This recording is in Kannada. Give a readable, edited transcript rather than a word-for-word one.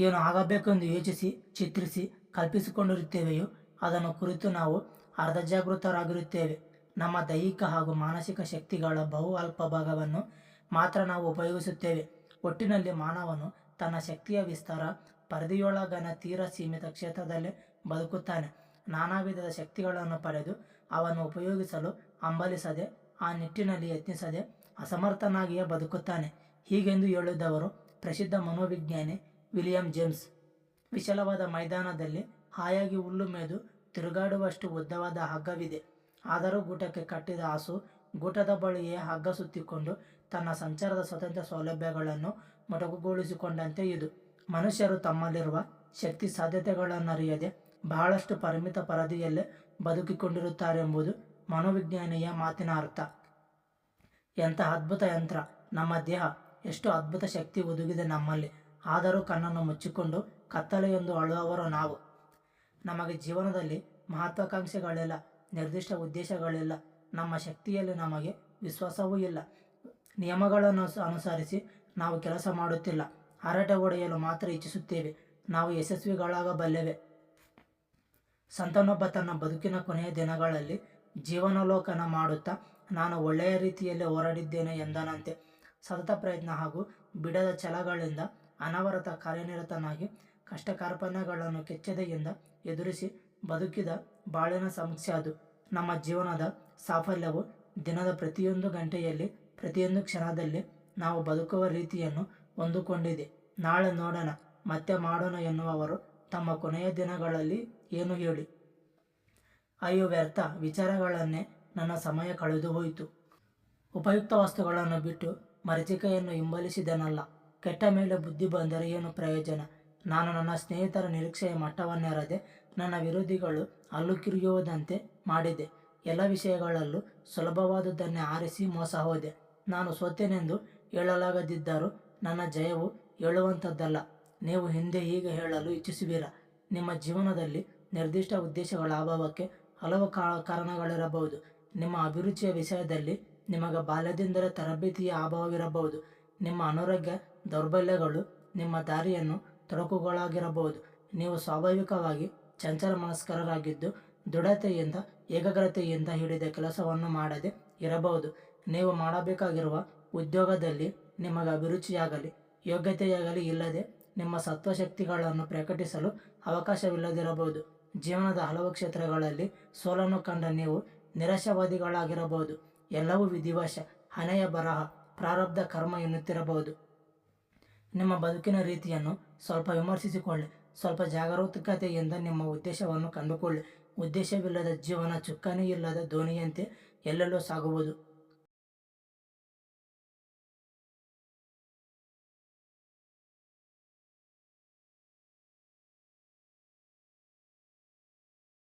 ಏನು ಆಗಬೇಕೆಂದು ಯೋಚಿಸಿ ಚಿತ್ರಿಸಿ ಕಲ್ಪಿಸಿಕೊಂಡಿರುತ್ತೇವೆಯೋ ಅದನ್ನು ಕುರಿತು ನಾವು ಅರ್ಧಜಾಗೃತರಾಗಿರುತ್ತೇವೆ. ನಮ್ಮ ದೈಹಿಕ ಹಾಗೂ ಮಾನಸಿಕ ಶಕ್ತಿಗಳ ಬಹು ಅಲ್ಪ ಭಾಗವನ್ನು ಮಾತ್ರ ನಾವು ಉಪಯೋಗಿಸುತ್ತೇವೆ. ಒಟ್ಟಿನಲ್ಲಿ ಮಾನವನು ತನ್ನ ಶಕ್ತಿಯ ವಿಸ್ತಾರ ಪರಿಧಿಯೊಳಗನ ತೀರ ಸೀಮಿತ ಕ್ಷೇತ್ರದಲ್ಲೇ ಬದುಕುತ್ತಾನೆ. ನಾನಾ ವಿಧದ ಶಕ್ತಿಗಳನ್ನು ಪಡೆದು ಅವನ್ನು ಉಪಯೋಗಿಸಲು ಹಂಬಲಿಸದೆ, ಆ ನಿಟ್ಟಿನಲ್ಲಿ ಯತ್ನಿಸದೆ ಅಸಮರ್ಥನಾಗಿಯೇ ಬದುಕುತ್ತಾನೆ. ಹೀಗೆಂದು ಹೇಳಿದವರು ಪ್ರಸಿದ್ಧ ಮನೋವಿಜ್ಞಾನಿ ವಿಲಿಯಂ ಜೇಮ್ಸ್. ವಿಶಾಲವಾದ ಮೈದಾನದಲ್ಲಿ ಹಾಯಾಗಿ ಹುಲ್ಲು ಮೇದು ತಿರುಗಾಡುವಷ್ಟು ಉದ್ದವಾದ ಹಗ್ಗವಿದೆ. ಆದರೂ ಗೂಟಕ್ಕೆ ಕಟ್ಟಿದ ಹಸು ಗೂಟದ ಬಳಿಯೇ ಹಗ್ಗ ಸುತ್ತಿಕೊಂಡು ತನ್ನ ಸಂಚಾರದ ಸ್ವತಂತ್ರ ಸೌಲಭ್ಯಗಳನ್ನು ಮೊಟಕುಗೊಳಿಸಿಕೊಂಡಂತೆ ಇದು. ಮನುಷ್ಯರು ತಮ್ಮಲ್ಲಿರುವ ಶಕ್ತಿ ಸಾಧ್ಯತೆಗಳನ್ನರಿಯದೆ ಬಹಳಷ್ಟು ಪರಿಮಿತ ಪರಿಧಿಯಲ್ಲೇ ಬದುಕಿಕೊಂಡಿರುತ್ತಾರೆಂಬುದು ಮನೋವಿಜ್ಞಾನಿಯ ಮಾತಿನ ಅರ್ಥ. ಎಂಥ ಅದ್ಭುತ ಯಂತ್ರ ನಮ್ಮ ದೇಹ! ಎಷ್ಟು ಅದ್ಭುತ ಶಕ್ತಿ ಹುದುಗಿದೆ ನಮ್ಮಲ್ಲಿ! ಆದರೂ ಕಣ್ಣನ್ನು ಮುಚ್ಚಿಕೊಂಡು ಕತ್ತಲೆಯೆಂದು ಅಳುವವರು ನಾವು. ನಮಗೆ ಜೀವನದಲ್ಲಿ ಮಹತ್ವಾಕಾಂಕ್ಷೆಗಳಿಲ್ಲ, ನಿರ್ದಿಷ್ಟ ಉದ್ದೇಶಗಳಿಲ್ಲ. ನಮ್ಮ ಶಕ್ತಿಯಲ್ಲಿ ನಮಗೆ ವಿಶ್ವಾಸವೂ ಇಲ್ಲ. ನಿಯಮಗಳನ್ನು ಅನುಸರಿಸಿ ನಾವು ಕೆಲಸ ಮಾಡುತ್ತಿಲ್ಲ. ಹರಟೆ ಹೊಡೆಯಲು ಮಾತ್ರ ಇಚ್ಛಿಸುತ್ತೇವೆ. ನಾವು ಯಶಸ್ವಿಗಳಾಗಬಲ್ಲೆವೆ. ಸಂತನೊಬ್ಬ ತನ್ನ ಬದುಕಿನ ಕೊನೆಯ ದಿನಗಳಲ್ಲಿ ಜೀವನಾವಲೋಕನ ಮಾಡುತ್ತಾ ನಾನು ಒಳ್ಳೆಯ ರೀತಿಯಲ್ಲಿ ಹೋರಾಡಿದ್ದೇನೆ ಎಂದನಂತೆ. ಸತತ ಪ್ರಯತ್ನ ಹಾಗೂ ಬಿಡದ ಛಲಗಳಿಂದ ಅನವರತ ಕಾರ್ಯನಿರತನಾಗಿ ಕಷ್ಟ ಕಾರ್ಪಣ್ಯಗಳನ್ನು ಕೆಚ್ಚೆದೆಯಿಂದ ಎದುರಿಸಿ ಬದುಕಿದ ಬಾಳಿನ ಸಮೀಕ್ಷೆ ಅದು. ನಮ್ಮ ಜೀವನದ ಸಾಫಲ್ಯವು ದಿನದ ಪ್ರತಿಯೊಂದು ಗಂಟೆಯಲ್ಲಿ, ಪ್ರತಿಯೊಂದು ಕ್ಷಣದಲ್ಲಿ ನಾವು ಬದುಕುವ ರೀತಿಯನ್ನು ಹೊಂದಿಕೊಂಡಿದೆ. ನಾಳೆ ನೋಡೋಣ, ಮತ್ತೆ ಮಾಡೋಣ ಎನ್ನುವವರು ತಮ್ಮ ಕೊನೆಯ ದಿನಗಳಲ್ಲಿ ಏನು ಹೇಳಿ? ಅಯ್ಯೋ, ವ್ಯರ್ಥ ವಿಚಾರಗಳನ್ನೇ ನನ್ನ ಸಮಯ ಕಳೆದು ಹೋಯಿತು. ಉಪಯುಕ್ತ ವಸ್ತುಗಳನ್ನು ಬಿಟ್ಟು ಮರೀಚಿಕೆಯನ್ನು ಹಿಂಬಾಲಿಸಿದೆನಲ್ಲ. ಕೆಟ್ಟ ಮೇಲೆ ಬುದ್ಧಿ ಬಂದರೆ ಏನು ಪ್ರಯೋಜನ? ನಾನು ನನ್ನ ಸ್ನೇಹಿತರ ನಿರೀಕ್ಷೆಯ ಮಟ್ಟವನ್ನೆರದೆ ನನ್ನ ವಿರೋಧಿಗಳು ಹಲ್ಲು ಕಿರಿಯುವುದಂತೆ ಮಾಡಿದೆ. ಎಲ್ಲ ವಿಷಯಗಳಲ್ಲೂ ಸುಲಭವಾದುದನ್ನೇ ಆರಿಸಿ ಮೋಸ ಹೋದೆ. ನಾನು ಸೋತೆನೆಂದು ಹೇಳಲಾಗದಿದ್ದರೂ ನನ್ನ ಜಯವು ಹೇಳುವಂಥದ್ದಲ್ಲ. ನೀವು ಹಿಂದೆ ಹೀಗೆ ಹೇಳಲು ಇಚ್ಛಿಸುವಿರಾ? ನಿಮ್ಮ ಜೀವನದಲ್ಲಿ ನಿರ್ದಿಷ್ಟ ಉದ್ದೇಶಗಳ ಅಭಾವಕ್ಕೆ ಹಲವು ಕಾರಣಗಳಿರಬಹುದು. ನಿಮ್ಮ ಅಭಿರುಚಿಯ ವಿಷಯದಲ್ಲಿ ನಿಮಗೆ ಬಾಲ್ಯದಿಂದಲೇ ತರಬೇತಿಯ ಅಭಾವವಿರಬಹುದು. ನಿಮ್ಮ ಅನಾರೋಗ್ಯ ದೌರ್ಬಲ್ಯಗಳು ನಿಮ್ಮ ದಾರಿಯನ್ನು ತೊಡಕುಗಳಾಗಿರಬಹುದು. ನೀವು ಸ್ವಾಭಾವಿಕವಾಗಿ ಚಂಚಲ ಮನಸ್ಕರಾಗಿದ್ದು ದೃಢತೆಯಿಂದ ಏಕಾಗ್ರತೆಯಿಂದ ಹಿಡಿದ ಕೆಲಸವನ್ನು ಮಾಡದೆ ಇರಬಹುದು. ನೀವು ಮಾಡಬೇಕಾಗಿರುವ ಉದ್ಯೋಗದಲ್ಲಿ ನಿಮಗೆ ಅಭಿರುಚಿಯಾಗಲಿ ಯೋಗ್ಯತೆಯಾಗಲಿ ಇಲ್ಲದೆ ನಿಮ್ಮ ಸತ್ವಶಕ್ತಿಗಳನ್ನು ಪ್ರಕಟಿಸಲು ಅವಕಾಶವಿಲ್ಲದಿರಬಹುದು. ಜೀವನದ ಹಲವು ಕ್ಷೇತ್ರಗಳಲ್ಲಿ ಸೋಲನ್ನು ಕಂಡ ನೀವು ನಿರಾಶಾವಾದಿಗಳಾಗಿರಬಹುದು. ಎಲ್ಲವೂ ವಿಧಿವಶ, ಹಣೆಯ ಬರಹ, ಪ್ರಾರಬ್ಧ ಕರ್ಮ ಎನ್ನುತ್ತಿರಬಹುದು. ನಿಮ್ಮ ಬದುಕಿನ ರೀತಿಯನ್ನು ಸ್ವಲ್ಪ ವಿಮರ್ಶಿಸಿಕೊಳ್ಳಿ. ಸ್ವಲ್ಪ ಜಾಗರೂಕತೆಯಿಂದ ನಿಮ್ಮ ಉದ್ದೇಶವನ್ನು ಕಂಡುಕೊಳ್ಳಿ. ಉದ್ದೇಶವಿಲ್ಲದ ಜೀವನ ಚುಕ್ಕಾಣಿ ಇಲ್ಲದ ದೋಣಿಯಂತೆ ಎಲ್ಲೆಲ್ಲೋ ಸಾಗುವುದು.